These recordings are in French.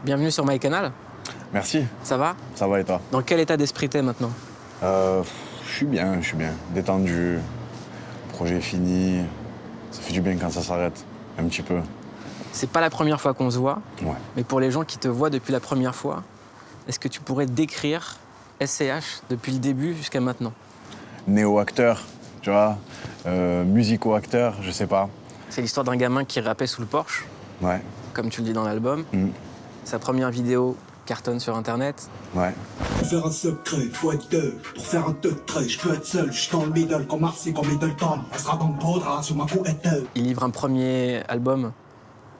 Bienvenue sur MyCanal. Merci. Ça va? Ça va et toi? Dans quel état d'esprit t'es maintenant? Je suis bien. Détendu. Le projet est fini. Ça fait du bien quand ça s'arrête. Un petit peu. C'est pas la première fois qu'on se voit, Ouais. mais pour les gens qui te voient depuis la première fois, est-ce que tu pourrais décrire SCH depuis le début jusqu'à maintenant? Néo-acteur, tu vois. Musico-acteur, je sais pas. C'est l'histoire d'un gamin qui rappait sous le Porsche, Ouais. comme tu le dis dans l'album. Sa première vidéo cartonne sur Internet. Ouais. Pour faire un secret, faut être deux. Pour faire un secret, je peux être seul. Je suis dans le middle, comme Marcy, comme Middleton. Elle sera dans le podra, sur ma couette. Il livre un premier album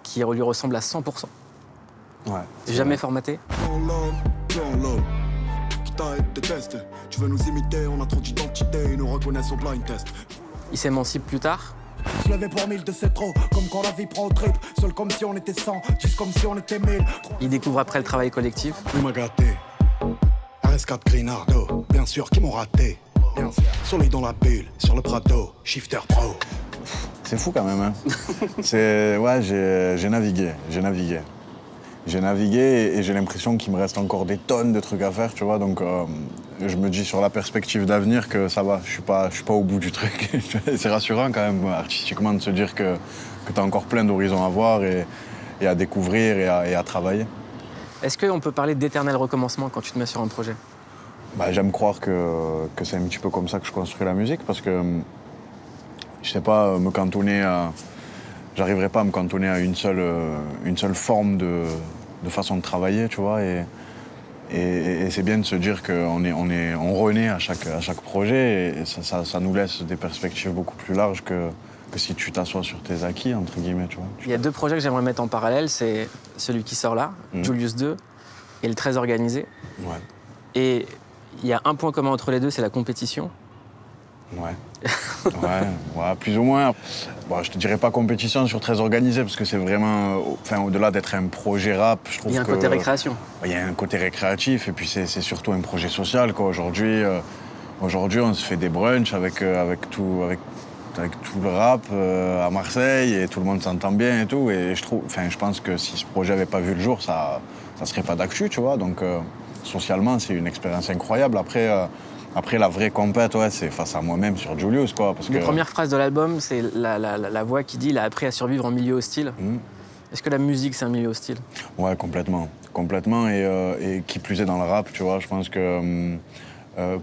qui lui ressemble à 100%. Ouais. Jamais formaté. Dans l'homme, qui t'arrête de tester. Tu veux nous imiter, on a trop d'identité, ils nous reconnaissent au blind test. Il s'émancipe plus tard. Je levais pour 1000 de c'est trop. Comme quand la vie prend au trip. Seul comme si on était 100, juste comme si on était 1000. Il découvre après le travail collectif. Il m'a gâté. RS4 Greenardo, bien sûr qu'ils m'ont raté. Bien sûr. Soleil dans la bulle, sur le Prado, Shifter Pro. C'est fou quand même, hein. J'ai navigué. J'ai navigué et j'ai l'impression qu'il me reste encore des tonnes de trucs à faire, tu vois. Donc je me dis sur la perspective d'avenir que ça va, je suis pas au bout du truc. C'est rassurant quand même artistiquement de se dire que tu as encore plein d'horizons à voir et à découvrir et à travailler. Est-ce qu'on peut parler d'éternel recommencement quand tu te mets sur un projet? J'aime croire que c'est un petit peu comme ça que je construis la musique parce que je sais pas me cantonner à... J'arriverai pas à me cantonner à une seule forme de façon de travailler, tu vois. Et c'est bien de se dire qu'on renaît à chaque projet et ça nous laisse des perspectives beaucoup plus larges que si tu t'assois sur tes acquis, entre guillemets, tu vois. Il y a deux projets que j'aimerais mettre en parallèle, c'est celui qui sort là, Julius 2, et le Très Organisé. Ouais. Et il y a un point commun entre les deux, c'est la compétition. Ouais. Ouais, plus ou moins. Bon, je te dirais pas compétition sur Très Organisé parce que c'est vraiment, au-delà d'être un projet rap, je trouve que... Il y a un côté récréation. Il y a un côté récréatif et puis c'est surtout un projet social, quoi. Aujourd'hui, on se fait des brunchs avec tout le rap à Marseille et tout le monde s'entend bien et tout. Et je pense que si ce projet avait pas vu le jour, ça serait pas d'actu, tu vois. Donc socialement, c'est une expérience incroyable. Après, la vraie compète, ouais, c'est face à moi-même sur Julius, quoi. Parce Les que... premières phrases de l'album, c'est la voix qui dit « Il a appris à survivre en milieu hostile ». Est-ce que la musique, c'est un milieu hostile? Ouais, complètement. Complètement, et qui plus est dans le rap, tu vois. Je pense que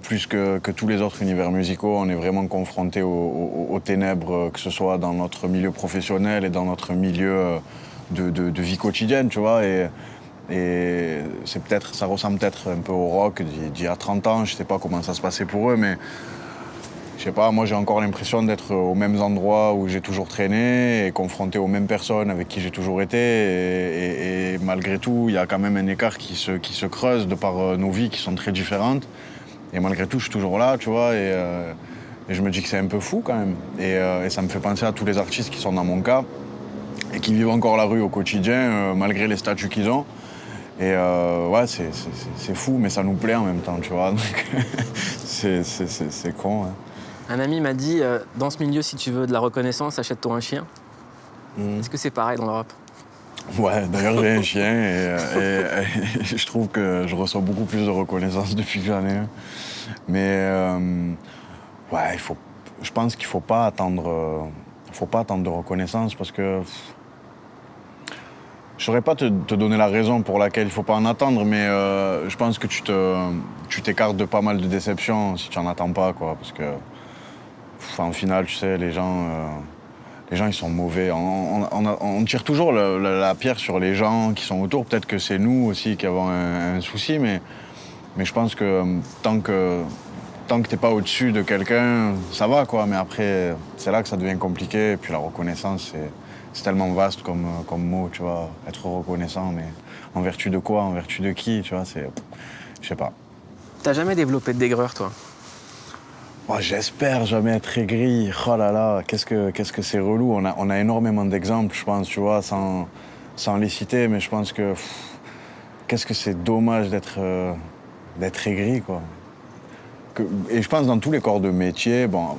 plus que tous les autres univers musicaux, on est vraiment confronté aux ténèbres, que ce soit dans notre milieu professionnel et dans notre milieu de vie quotidienne, tu vois. Et ça ressemble peut-être un peu au rock d'il y a 30 ans. Je sais pas comment ça se passait pour eux, mais je sais pas, moi j'ai encore l'impression d'être aux mêmes endroits où j'ai toujours traîné et confronté aux mêmes personnes avec qui j'ai toujours été. Et malgré tout, il y a quand même un écart qui se creuse de par nos vies qui sont très différentes. Et malgré tout, je suis toujours là, tu vois. Et je me dis que c'est un peu fou quand même. Et ça me fait penser à tous les artistes qui sont dans mon cas et qui vivent encore la rue au quotidien, malgré les statuts qu'ils ont. Et ouais, c'est fou, mais ça nous plaît en même temps, tu vois. Donc, c'est con, hein. Un ami m'a dit dans ce milieu, si tu veux de la reconnaissance, achète-toi un chien. Est-ce que c'est pareil dans le rap? Ouais, d'ailleurs j'ai un chien et je trouve que je reçois beaucoup plus de reconnaissance depuis que j'en ai un. Mais ouais, je pense qu'il faut pas attendre de reconnaissance parce que je saurais pas te donner la raison pour laquelle il faut pas en attendre, mais je pense que tu t'écartes de pas mal de déceptions si tu en attends pas, quoi, parce que en finale, tu sais, les gens ils sont mauvais. On tire toujours la pierre sur les gens qui sont autour. Peut-être que c'est nous aussi qui avons un souci, mais je pense que tant que t'es pas au-dessus de quelqu'un, ça va, quoi. Mais après, c'est là que ça devient compliqué. Et puis la reconnaissance, c'est tellement vaste comme mot, tu vois. Être reconnaissant, mais en vertu de quoi, en vertu de qui, tu vois, je sais pas. T'as jamais développé de d'aigreur, toi? Oh, j'espère jamais être aigri. Oh là là, qu'est-ce que c'est relou. On a énormément d'exemples, je pense, tu vois, sans les citer, mais je pense que qu'est-ce que c'est dommage d'être aigri, quoi. Et je pense dans tous les corps de métier, bon,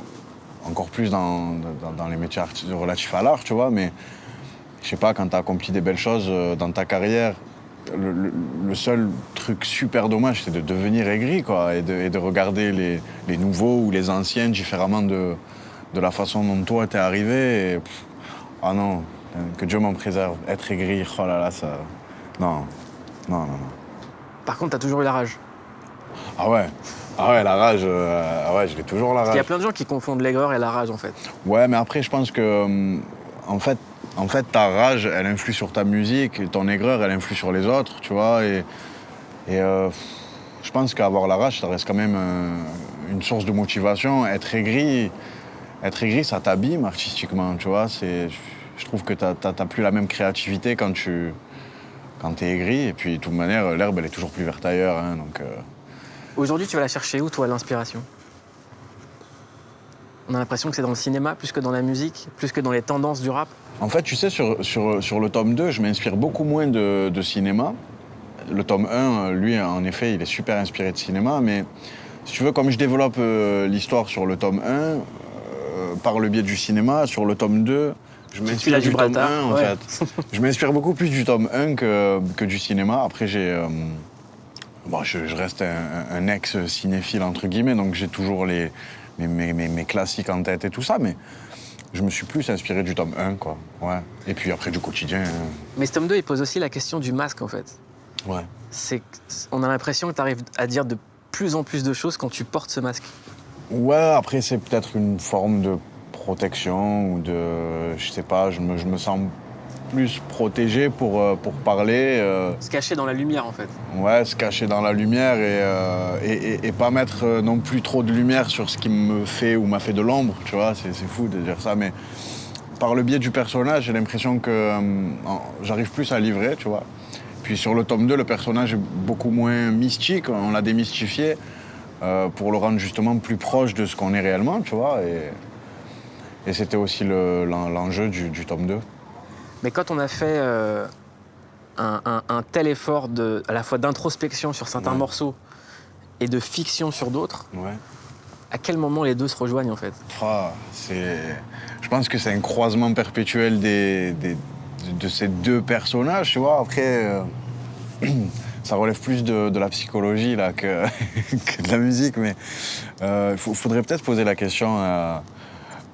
encore plus dans les métiers relatifs à l'art, tu vois, mais je sais pas, quand t'as accompli des belles choses dans ta carrière le seul truc super dommage, c'est de devenir aigri, quoi, et de regarder les nouveaux ou les anciens différemment de la façon dont toi t'es arrivé. Et, ah non, que Dieu m'en préserve. Être aigri, oh là là, ça... Non, non, non, non. Par contre, t'as toujours eu la rage. Ah ouais, la rage, ah ouais, je l'ai toujours la Parce qu'il y a rage. plein de gens qui confondent l'aigreur et la rage, en fait. Ouais, mais après, je pense que, en fait, ta rage, elle influe sur ta musique, et ton aigreur, elle influe sur les autres, tu vois. Et je pense qu'avoir la rage, ça reste quand même une source de motivation. Être aigri, ça t'abîme artistiquement, tu vois. Je trouve que t'as plus la même créativité quand t'es aigri. Et puis, de toute manière, l'herbe, elle est toujours plus verte ailleurs, hein, donc... Aujourd'hui, tu vas la chercher où, toi, l'inspiration? On a l'impression que c'est dans le cinéma, plus que dans la musique, plus que dans les tendances du rap. En fait, tu sais, sur le tome 2, je m'inspire beaucoup moins de cinéma. Le tome 1, lui, en effet, il est super inspiré de cinéma, mais si tu veux, comme je développe l'histoire sur le tome 1, par le biais du cinéma, sur le tome 2, je suis la m'inspire du tome Gibraltar, 1, en ouais. fait. Je m'inspire beaucoup plus du tome 1 que du cinéma. Après, bon, je reste un ex-cinéphile, entre guillemets, donc j'ai toujours mes classiques en tête et tout ça, mais je me suis plus inspiré du tome 1, quoi. Ouais. Et puis après, du quotidien. Mais ce tome 2, il pose aussi la question du masque, en fait. Ouais. On a l'impression que tu arrives à dire de plus en plus de choses quand tu portes ce masque. Ouais, après, c'est peut-être une forme de protection ou de... Je sais pas, je me sens plus protégé pour parler. Se cacher dans la lumière, en fait. Ouais, se cacher dans la lumière et pas mettre non plus trop de lumière sur ce qui me fait ou m'a fait de l'ombre, tu vois, c'est fou de dire ça, mais par le biais du personnage, j'ai l'impression que j'arrive plus à livrer, tu vois. Puis sur le tome 2, le personnage est beaucoup moins mystique, on l'a démystifié pour le rendre justement plus proche de ce qu'on est réellement, tu vois, et c'était aussi l'enjeu du tome 2. Mais quand on a fait un tel effort à la fois d'introspection sur certains morceaux et de fiction sur d'autres, Ouais. à quel moment les deux se rejoignent, en fait? Ah, je pense que c'est un croisement perpétuel de ces deux personnages, tu vois. Après, ça relève plus de la psychologie là, que de la musique, mais il faudrait peut-être poser la question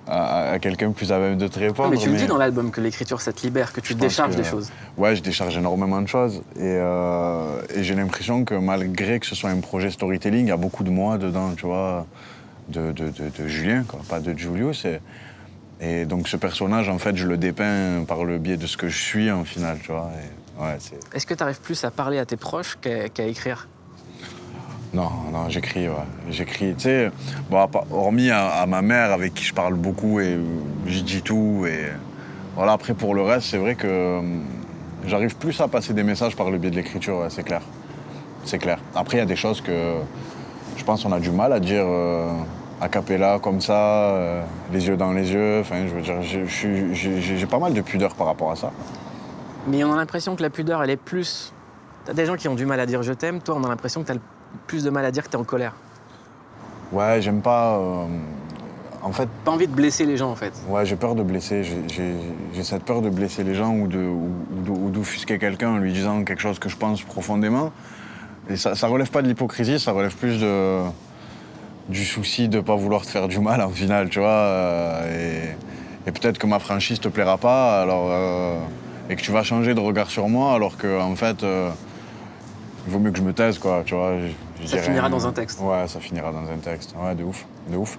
à quelqu'un plus à même de te répondre. Non, mais tu le dis dans l'album que l'écriture, ça te libère, que tu te décharges des choses. Ouais, je décharge énormément de choses. Et j'ai l'impression que malgré que ce soit un projet storytelling, il y a beaucoup de moi dedans, tu vois, de Julien, quoi, pas de Julius. Et donc ce personnage, en fait, je le dépeins par le biais de ce que je suis, en final, tu vois. Est-ce que tu arrives plus à parler à tes proches qu'à écrire? Non, j'écris, ouais. J'écris, tu sais, bon, hormis à ma mère avec qui je parle beaucoup et je dis tout. Et voilà, après, pour le reste, c'est vrai que j'arrive plus à passer des messages par le biais de l'écriture, ouais, c'est clair. C'est clair. Après, il y a des choses que je pense qu'on a du mal à dire a cappella, comme ça, les yeux dans les yeux. Enfin, je veux dire, j'ai pas mal de pudeur par rapport à ça. Mais on a l'impression que la pudeur, elle est plus... T'as des gens qui ont du mal à dire « je t'aime », toi, on a l'impression que t'as plus de mal à dire que t'es en colère. Ouais, j'aime pas... en fait... Pas envie de blesser les gens, en fait. Ouais, j'ai peur de blesser. J'ai cette peur de blesser les gens ou d'offusquer quelqu'un en lui disant quelque chose que je pense profondément. Et ça relève pas de l'hypocrisie, ça relève plus du souci de pas vouloir te faire du mal, en final, tu vois. Et peut-être que ma franchise te plaira pas, alors... et que tu vas changer de regard sur moi, alors que en fait, il vaut mieux que je me taise, quoi, tu vois. Ça finira dans un texte. Ouais, ça finira dans un texte. Ouais, de ouf, de ouf.